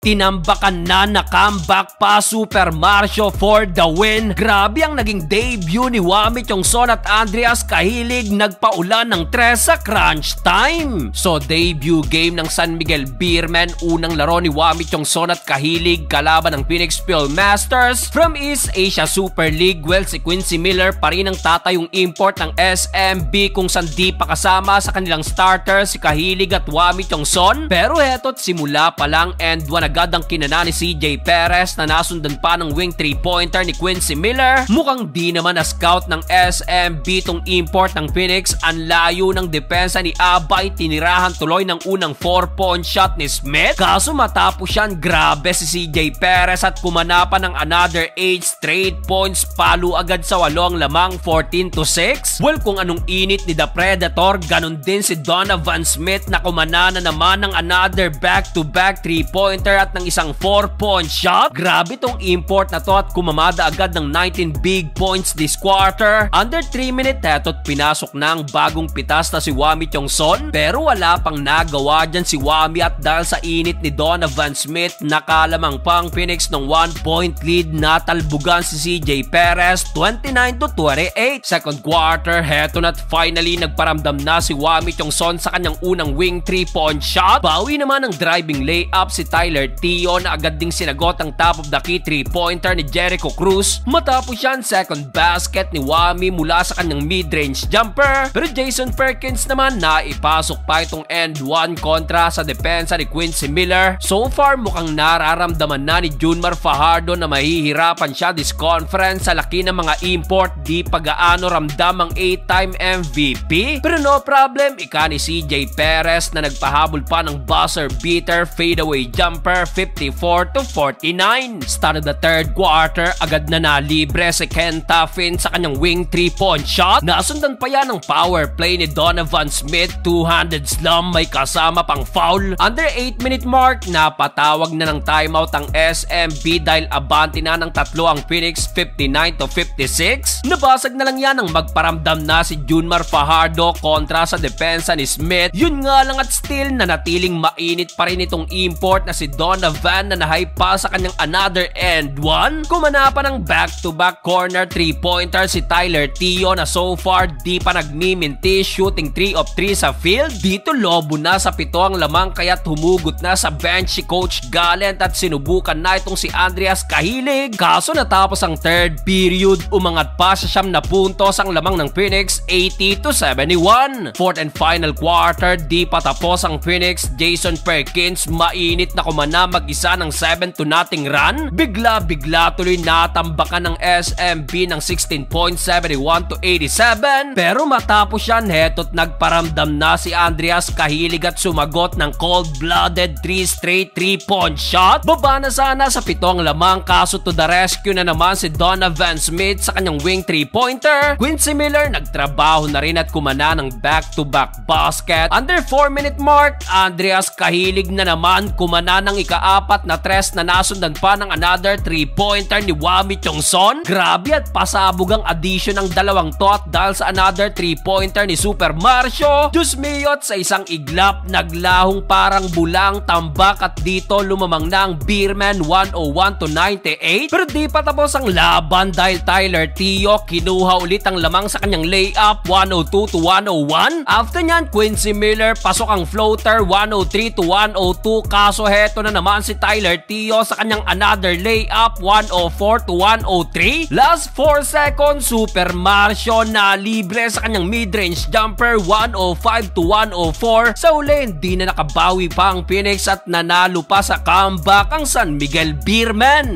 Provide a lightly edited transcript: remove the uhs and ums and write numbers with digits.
tinambakan na comeback pa Super Mario for the win. Grabe ang naging debut ni Wami Chongson at Andreas Cahilig, nagpaulan ng 3 sa crunch time. So debut game ng San Miguel Beermen, unang laro ni Wami Chongson at Cahilig kalaban ng Phoenix Philmasters from East Asia Super League. Well, si Quincy Miller pa rin ang tatayong import ng SMB kung saan di pa kasama sa kanilang starter si Cahilig at Wami Chongson. Pero heto't simula pa lang and 1 agad ang kinana ni CJ Perez na nasundan pa ng wing 3-pointer ni Quincy Miller. Mukhang di naman na scout ng SMB tong import ng Phoenix. Ang layo ng depensa ni Abay, tinirahan tuloy ng unang 4-point shot ni Smith. Kaso matapos yan, grabe si CJ Perez at kumana pa ng another 8 straight points. Palo agad sa 8 ang lamang, 14-6. Well, kung anong init ni The Predator, ganun din si Donovan Smith na kumana na naman ng another back-to-back 3-pointer at ng isang 4-point shot. Grabe tong import na to at kumamada agad ng 19 big points this quarter. Under 3 minutes, heto't pinasok na ang bagong pitas na si Wami Chongson. Pero wala pang nagawa dyan si Wami at dahil sa init ni Donovan Smith, nakalamang pang Phoenix ng 1-point lead. Natalbugan si CJ Perez 29-28. Second quarter, heto na't finally nagparamdam na si Wami Chongson sa kanyang unang wing 3-point shot. Bawi naman ang driving layup si Tyler Tio na agad ding sinagot ang top of the key 3-pointer ni Jericho Cruz. Matapos yan, second basket ni Wami mula sa kanyang mid-range jumper. Pero Jason Perkins naman na ipasok pa itong end 1 kontra sa depensa ni Quincy Miller. So far, mukhang nararamdaman na ni Junmar Fajardo na mahihirapan siya this conference sa laki ng mga import. Di pagaano ramdam ang 8-time MVP. Pero no problem, ika ni CJ Perez na nagpahabol pa ng buzzer beater fadeaway jumper 54-49. Start of the third quarter, agad na nalibre si Ken Tuffin sa kanyang wing 3-point shot. Nasundan pa yan ng power play ni Donovan Smith, 2-handed slam, may kasama pang foul. Under 8-minute mark, napatawag na ng timeout ang SMB dahil abante na ng 3 ang Phoenix, 59-56. Nabasag na lang yan ang magparamdam na si Junmar Fajardo kontra sa depensa ni Smith. Yun nga lang at still nanatiling mainit pa rin itong import na si Donovan na nahype pa sa kanyang another end 1. Kumana pa ng back-to-back corner 3-pointer si Tyler Tio na so far di pa nagmiminti, shooting 3 of 3 sa field. Dito lobo na sa 7 ang lamang kaya't humugot na sa bench si Coach Gallant at sinubukan na itong si Andreas Cahilig. Kaso natapos ang third period, umangat pa sa 9 na puntos ang lamang ng Phoenix, 80-71. Fourth and final quarter, di pa tapos ang Phoenix. Jason Perkins mainit na kumana mag-isa ng 7-0 run. Bigla-bigla tuloy natambakan ng SMB ng 16 points, 71-87. Pero matapos yan, heto't nagparamdam na si Andreas Cahilig at sumagot ng cold-blooded 3 straight 3-point shot. Baba na sana sa 7 ang lamang, kaso to the rescue na naman si Donovan Smith sa kanyang wing 3-pointer. Quincy Miller nagtrabaho na rin at kumana ng back-to-back basket. Under 4-minute mark, Andreas Cahilig na naman kumana ng ika-4 na 3 na nasundan pa ng another 3-pointer ni Wami Chongson. Grabe at pasabog ang addition ng dalawang to at dahil sa another 3-pointer ni Super Mario. Diyos miyot, sa isang iglap, naglahong parang bulang tambak at dito lumamang na ang Beermen 101-98. Pero di pa tapos ang laban dahil Tyler Tio kinuha ulit ang lamang sa kanyang layup, 102-101. After nyan, Quincy Miller pasok ang floater, 103-102. Kaso heto na naman si Tyler Tio sa kanyang another layup, 104-103. Last 4 seconds, Super Mario na libre sa kanyang mid-range jumper, 105-104. Sa uli, hindi na nakabawi pa ang Phoenix at nanalo pa sa comeback ang San Miguel Beermen.